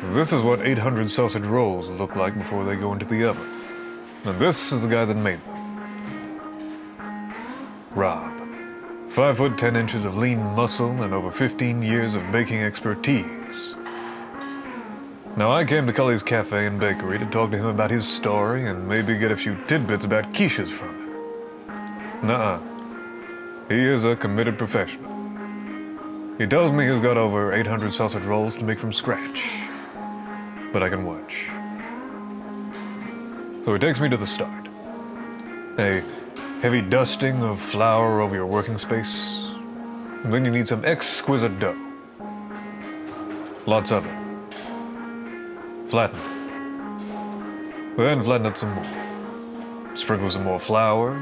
This is what 800 sausage rolls look like before they go into the oven. And this is the guy that made them. Rob. 5 foot 10 inches of lean muscle and over 15 years of baking expertise. Now I came to Culley's Cafe and Bakery to talk to him about his story and maybe get a few tidbits about quiches from him. Nuh-uh. He is a committed professional. He tells me he's got over 800 sausage rolls to make from scratch. But I can watch. So he takes me to the start. A heavy dusting of flour over your working space. And then you need some exquisite dough. Lots of it. Flatten it. Then flatten it some more. Sprinkle some more flour.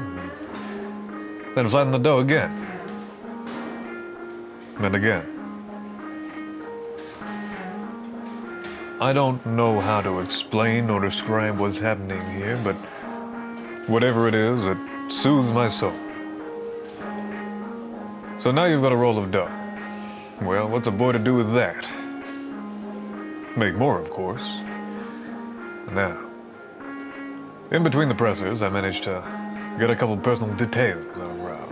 Then flatten the dough again. And again. I don't know how to explain or describe what's happening here, but whatever it is, it soothes my soul. So now you've got a roll of dough. Well, what's a boy to do with that? Make more, of course. Now, in between the pressers, I managed to get a couple personal details out of Rob.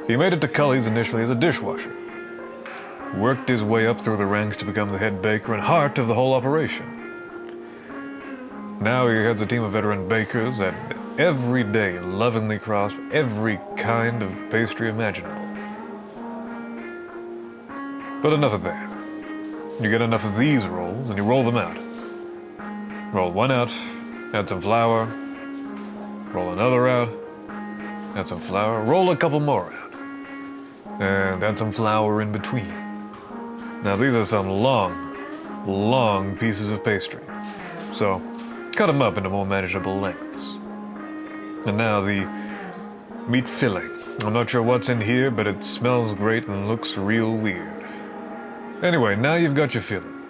He made it to Culley's initially as a dishwasher. Worked his way up through the ranks to become the head baker and heart of the whole operation. Now he heads a team of veteran bakers that every day lovingly cross every kind of pastry imaginable. But enough of that. You get enough of these rolls and you roll them out. Roll one out, add some flour, roll another out, add some flour, roll a couple more out, and add some flour in between. Now these are some long pieces of pastry, so cut them up into more manageable lengths. And now the meat filling. I'm not sure what's in here, but it smells great and looks real weird. Anyway, now you've got your filling.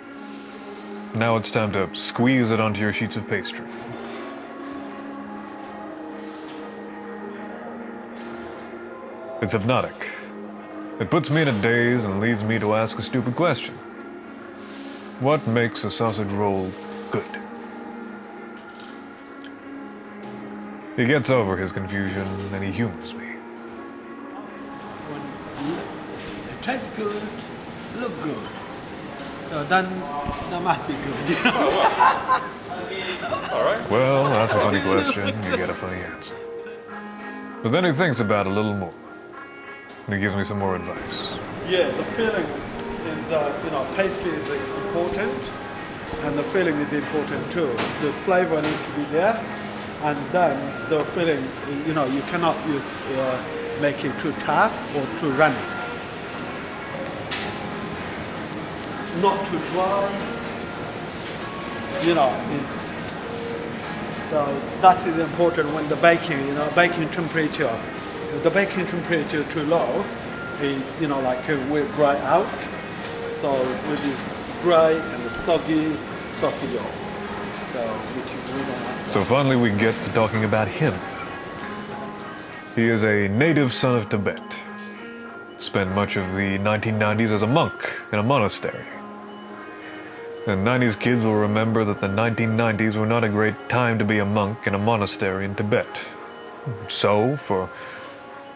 Now it's time to squeeze it onto your sheets of pastry. It's hypnotic. It puts me in a daze and leads me to ask a stupid question. What makes a sausage roll good? He gets over his confusion and he humors me. It tastes good, look good. So then that must be good. All right. Well, that's a funny question. You get a funny answer. But then he thinks about it a little more. And he gives me some more advice. Yeah, the filling is, pastry is important, and the filling is important too. The flavor needs to be there, and then the filling, you cannot make it too tough or too runny. Not too dry, so that is important when the baking, baking temperature. If the baking temperature too low, it will dry out. So it will be dry and soggy dough. So finally we get to talking about him. He is a native son of Tibet. Spent much of the 1990s as a monk in a monastery. And 90s kids will remember that the 1990s were not a great time to be a monk in a monastery in Tibet. So, for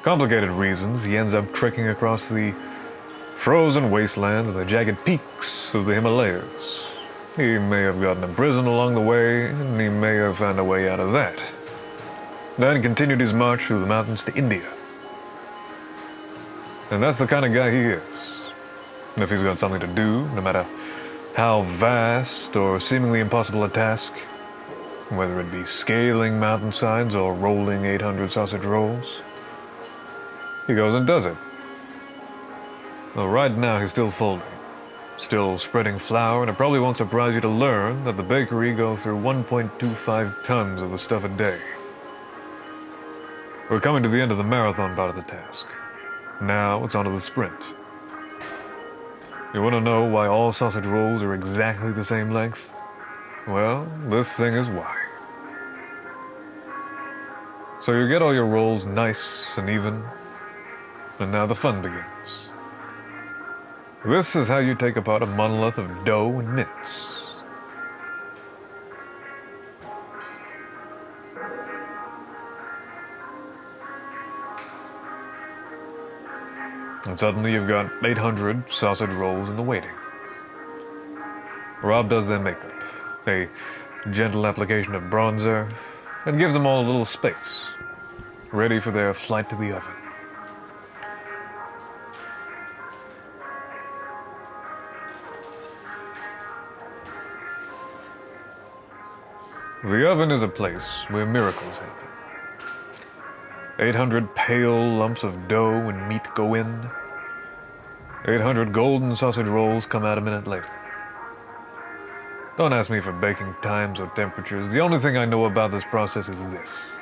complicated reasons, he ends up trekking across the frozen wastelands and the jagged peaks of the Himalayas. He may have gotten imprisoned along the way, and he may have found a way out of that. Then continued his march through the mountains to India. And that's the kind of guy he is. And if he's got something to do, no matter how vast or seemingly impossible a task, whether it be scaling mountainsides or rolling 800 sausage rolls, he goes and does it. Well, right now he's still folding, still spreading flour, and it probably won't surprise you to learn that the bakery goes through 1.25 tons of the stuff a day. We're coming to the end of the marathon part of the task. Now it's on to the sprint. You want to know why all sausage rolls are exactly the same length? Well, this thing is why. So you get all your rolls nice and even, and now the fun begins. This is how you take apart a monolith of dough and mince. And suddenly you've got 800 sausage rolls in the waiting. Rob does their makeup, a gentle application of bronzer, and gives them all a little space, ready for their flight to the oven. The oven is a place where miracles happen. 800 pale lumps of dough and meat go in. 800 golden sausage rolls come out a minute later. Don't ask me for baking times or temperatures. The only thing I know about this process is this: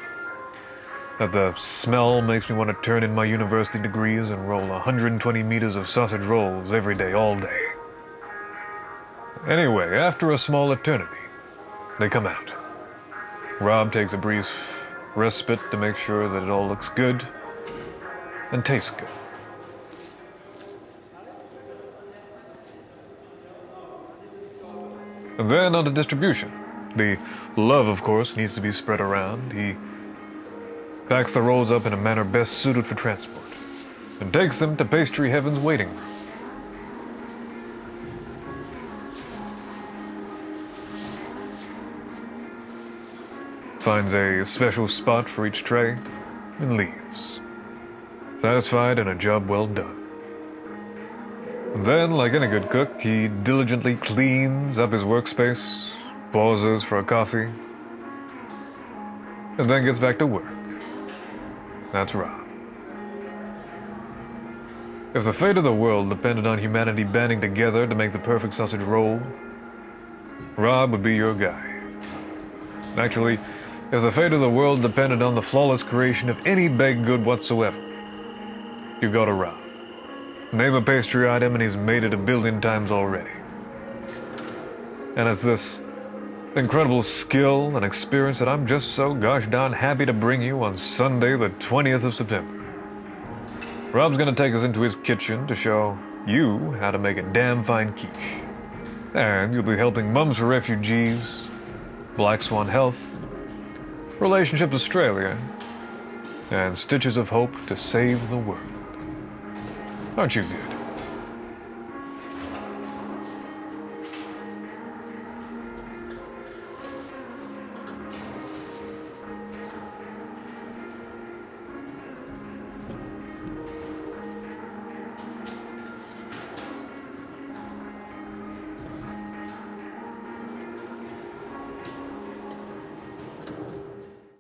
that the smell makes me want to turn in my university degrees and roll 120 meters of sausage rolls every day, all day. Anyway, after a small eternity, they come out. Rob takes a brief respite to make sure that it all looks good and tastes good. And then on to distribution. The love, of course, needs to be spread around. He packs the rolls up in a manner best suited for transport and takes them to Pastry Heaven's waiting room. Finds a special spot for each tray and leaves, satisfied and a job well done. And then, like any good cook, he diligently cleans up his workspace, pauses for a coffee, and then gets back to work. That's Rob. If the fate of the world depended on humanity banding together to make the perfect sausage roll, Rob would be your guy. Actually, if the fate of the world depended on the flawless creation of any baked good whatsoever, you go to Rob. Name a pastry item and he's made it 1 billion times already. And it's this incredible skill and experience that I'm just so gosh darn happy to bring you on Sunday, the 20th of September. Rob's gonna take us into his kitchen to show you how to make a damn fine quiche. And you'll be helping Mums for Refugees, Black Swan Health, Relationships Australia, and Stitches of Hope to save the world. Aren't you good?